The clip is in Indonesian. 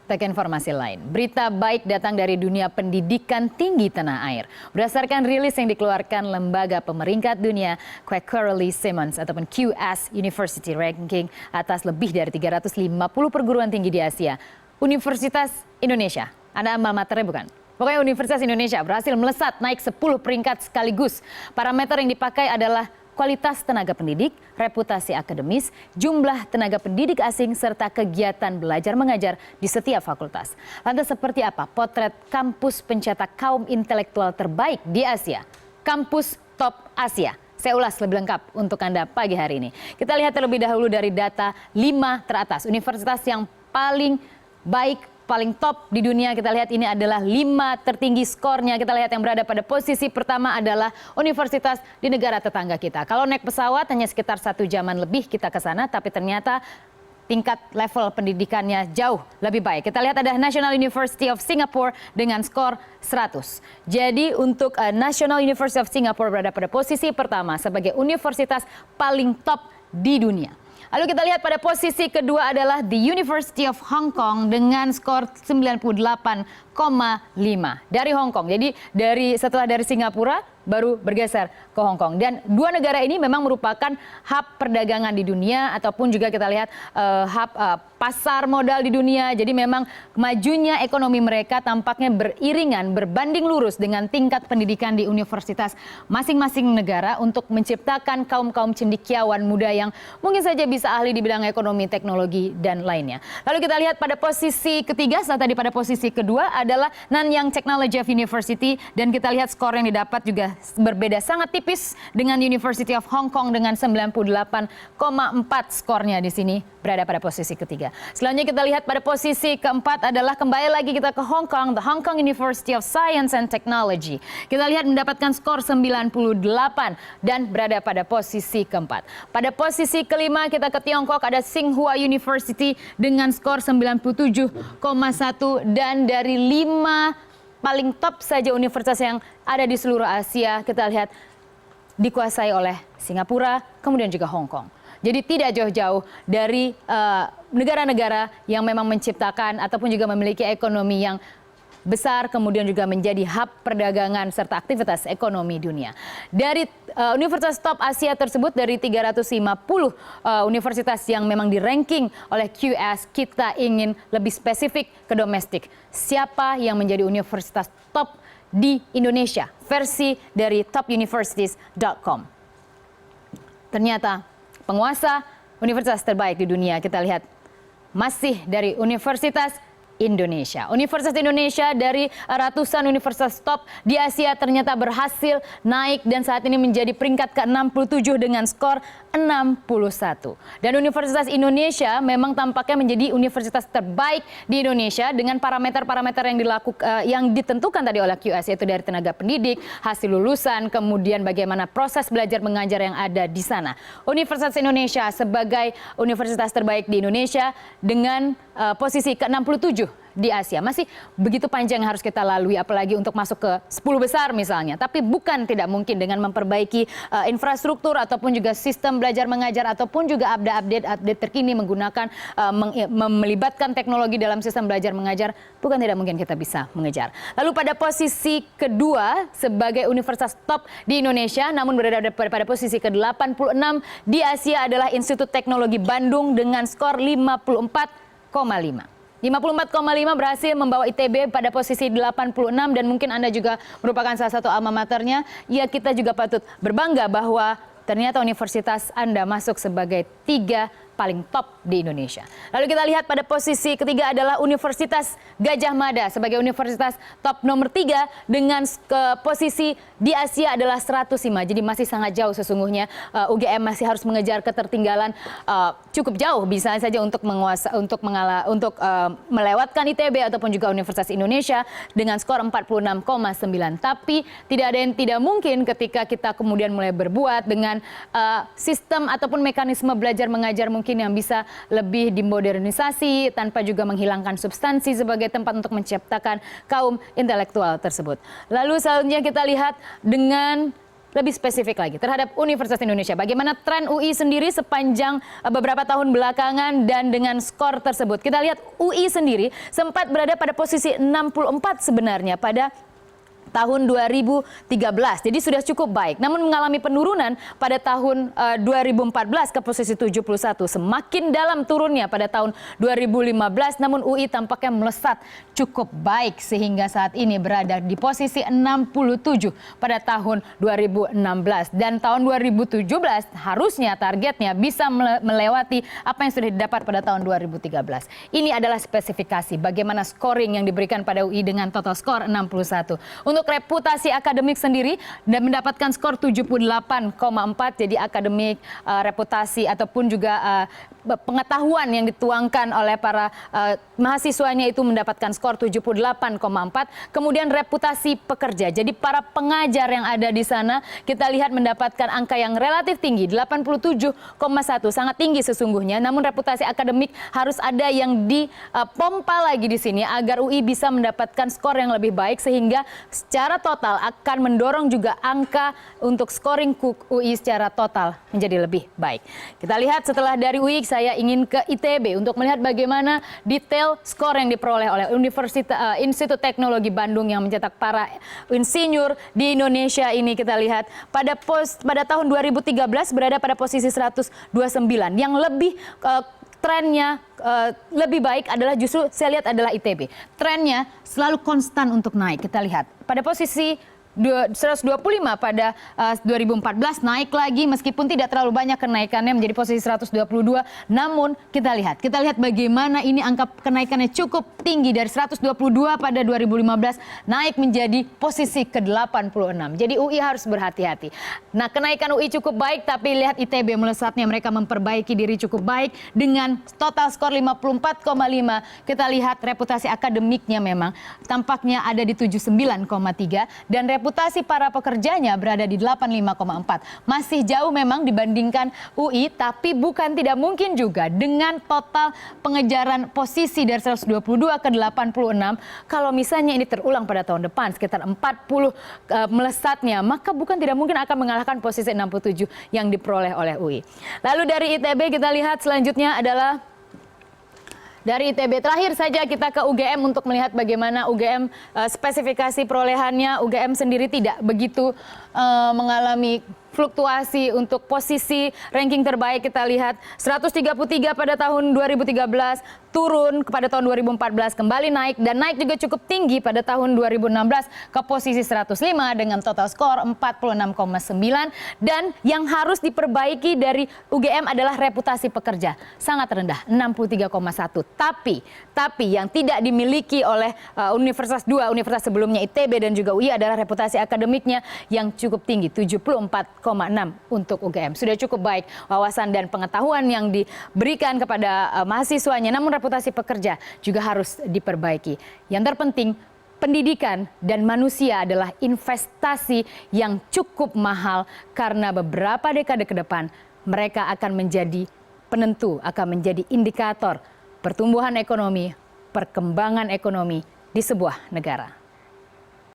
Ke informasi lain, berita baik datang dari dunia pendidikan tinggi tanah air. Berdasarkan rilis yang dikeluarkan lembaga pemeringkat dunia Quarterly Simmons ataupun QS University Ranking atas lebih dari 350 perguruan tinggi di Asia, Universitas Indonesia, Anda alma maternya bukan? Pokoknya Universitas Indonesia berhasil melesat naik 10 peringkat sekaligus. Parameter yang dipakai adalah kualitas tenaga pendidik, reputasi akademis, jumlah tenaga pendidik asing, serta kegiatan belajar mengajar di setiap fakultas. Lantas seperti apa potret kampus pencetak kaum intelektual terbaik di Asia? Kampus Top Asia. Saya ulas lebih lengkap untuk Anda pagi hari ini. Kita lihat terlebih dahulu dari data 5 teratas. Universitas yang paling baik, paling top di dunia. Kita lihat ini adalah 5 tertinggi skornya. Kita lihat yang berada pada posisi pertama adalah universitas di negara tetangga kita. Kalau naik pesawat hanya sekitar 1 jaman lebih kita ke sana, tapi ternyata tingkat level pendidikannya jauh lebih baik. Kita lihat ada National University of Singapore dengan skor 100. Jadi untuk National University of Singapore berada pada posisi pertama sebagai universitas paling top di dunia. Lalu kita lihat pada posisi kedua adalah The University of Hong Kong dengan skor 98,5 dari Hong Kong. Jadi setelah dari Singapura baru bergeser ke Hong Kong. Dan dua negara ini memang merupakan hub perdagangan di dunia ataupun juga kita lihat hub pasar modal di dunia. Jadi memang majunya ekonomi mereka tampaknya beriringan, berbanding lurus dengan tingkat pendidikan di universitas masing-masing negara untuk menciptakan kaum-kaum cendekiawan muda yang mungkin saja bisa ahli di bidang ekonomi, teknologi, dan lainnya. Lalu kita lihat pada posisi ketiga, setelah tadi pada posisi kedua adalah Nanyang Technology of University, dan kita lihat skor yang didapat juga berbeda sangat tipis dengan University of Hong Kong dengan 98,4 skornya di sini berada pada posisi ketiga. Selanjutnya kita lihat pada posisi keempat adalah kembali lagi kita ke Hong Kong, The Hong Kong University of Science and Technology. Kita lihat mendapatkan skor 98 dan berada pada posisi keempat. Pada posisi kelima kita ke Tiongkok ada Tsinghua University dengan skor 97,1 dan dari 5 paling top saja universitas yang ada di seluruh Asia kita lihat dikuasai oleh Singapura, kemudian juga Hong Kong. Jadi tidak jauh-jauh dari negara-negara yang memang menciptakan ataupun juga memiliki ekonomi yang besar, kemudian juga menjadi hub perdagangan serta aktivitas ekonomi dunia. Dari universitas top Asia tersebut, dari 350 universitas yang memang di-ranking oleh QS, kita ingin lebih spesifik ke domestik. Siapa yang menjadi universitas top di Indonesia? Versi dari topuniversities.com. Ternyata penguasa universitas terbaik di dunia kita lihat masih dari Universitas Indonesia. Universitas Indonesia dari ratusan universitas top di Asia ternyata berhasil naik dan saat ini menjadi peringkat ke-67 dengan skor 61. Dan Universitas Indonesia memang tampaknya menjadi universitas terbaik di Indonesia dengan parameter-parameter yang ditentukan tadi oleh QS, yaitu dari tenaga pendidik, hasil lulusan, kemudian bagaimana proses belajar mengajar yang ada di sana. Universitas Indonesia sebagai universitas terbaik di Indonesia dengan posisi ke-67 di Asia. Masih begitu panjang yang harus kita lalui, apalagi untuk masuk ke 10 besar misalnya. Tapi bukan tidak mungkin dengan memperbaiki infrastruktur ataupun juga sistem belajar mengajar ataupun juga update terkini menggunakan melibatkan teknologi dalam sistem belajar mengajar, bukan tidak mungkin kita bisa mengejar. Lalu pada posisi kedua sebagai universitas top di Indonesia namun berada pada posisi ke-86 di Asia adalah Institut Teknologi Bandung dengan skor 54,5. 54,5 berhasil membawa ITB pada posisi 86 dan mungkin Anda juga merupakan salah satu alma maternya. Ya, kita juga patut berbangga bahwa ternyata universitas Anda masuk sebagai 3 paling top di Indonesia. Lalu kita lihat pada posisi ketiga adalah Universitas Gadjah Mada sebagai universitas top nomor 3 dengan posisi di Asia adalah 105. Jadi masih sangat jauh sesungguhnya. UGM masih harus mengejar ketertinggalan cukup jauh bisa saja untuk melewatkan ITB ataupun juga Universitas Indonesia dengan skor 46,9. Tapi tidak ada yang tidak mungkin ketika kita kemudian mulai berbuat dengan sistem ataupun mekanisme belajar mengajar mungkin yang bisa lebih dimodernisasi tanpa juga menghilangkan substansi sebagai tempat untuk menciptakan kaum intelektual tersebut. Lalu selanjutnya kita lihat dengan lebih spesifik lagi terhadap Universitas Indonesia. Bagaimana tren UI sendiri sepanjang beberapa tahun belakangan dan dengan skor tersebut. Kita lihat UI sendiri sempat berada pada posisi 64 sebenarnya pada tahun 2013. Jadi sudah cukup baik. Namun mengalami penurunan pada tahun 2014 ke posisi 71. Semakin dalam turunnya pada tahun 2015. Namun UI tampaknya melesat cukup baik sehingga saat ini berada di posisi 67 pada tahun 2016. Dan tahun 2017 harusnya targetnya bisa melewati apa yang sudah didapat pada tahun 2013. Ini adalah spesifikasi bagaimana scoring yang diberikan pada UI dengan total skor 61. Untuk reputasi akademik sendiri dan mendapatkan skor 78,4, jadi akademik, reputasi ataupun juga pengetahuan yang dituangkan oleh para mahasiswanya itu mendapatkan skor 78,4. Kemudian reputasi pekerja, jadi para pengajar yang ada di sana kita lihat mendapatkan angka yang relatif tinggi 87,1, sangat tinggi sesungguhnya. Namun reputasi akademik harus ada yang dipompa lagi di sini agar UI bisa mendapatkan skor yang lebih baik sehingga secara total akan mendorong juga angka untuk scoring UI secara total menjadi lebih baik. Kita lihat setelah dari UI saya ingin ke ITB untuk melihat bagaimana detail skor yang diperoleh oleh Institut Teknologi Bandung yang mencetak para insinyur di Indonesia ini. Kita lihat pada tahun 2013 berada pada posisi 129. Yang lebih trennya lebih baik adalah justru saya lihat adalah ITB. Trennya selalu konstan untuk naik. Kita lihat pada posisi 125 pada 2014 naik lagi meskipun tidak terlalu banyak kenaikannya menjadi posisi 122. Namun kita lihat bagaimana ini angka kenaikannya cukup tinggi dari 122 pada 2015 naik menjadi posisi ke-86. Jadi UI harus berhati-hati. Nah, kenaikan UI cukup baik tapi lihat ITB melesatnya, mereka memperbaiki diri cukup baik dengan total skor 54,5. Kita lihat reputasi akademiknya memang tampaknya ada di 79,3 dan reputasi para pekerjanya berada di 85,4. Masih jauh memang dibandingkan UI, tapi bukan tidak mungkin juga dengan total pengejaran posisi dari 122 ke 86. Kalau misalnya ini terulang pada tahun depan sekitar 40 melesatnya, maka bukan tidak mungkin akan mengalahkan posisi 67 yang diperoleh oleh UI. Lalu dari ITB kita lihat selanjutnya adalah dari ITB. Terakhir saja kita ke UGM untuk melihat bagaimana UGM spesifikasi perolehannya. UGM sendiri tidak begitu mengalami fluktuasi untuk posisi ranking terbaik. Kita lihat 133 pada tahun 2013, turun kepada tahun 2014, kembali naik dan naik juga cukup tinggi pada tahun 2016 ke posisi 105 dengan total skor 46,9. Dan yang harus diperbaiki dari UGM adalah reputasi pekerja, sangat rendah 63,1. Tapi yang tidak dimiliki oleh universitas sebelumnya ITB dan juga UI adalah reputasi akademiknya yang cukup tinggi 74,6 untuk UGM. Sudah cukup baik wawasan dan pengetahuan yang diberikan kepada mahasiswanya, namun reputasi pekerja juga harus diperbaiki. Yang terpenting, pendidikan dan manusia adalah investasi yang cukup mahal karena beberapa dekade ke depan mereka akan menjadi penentu, akan menjadi indikator pertumbuhan ekonomi, perkembangan ekonomi di sebuah negara.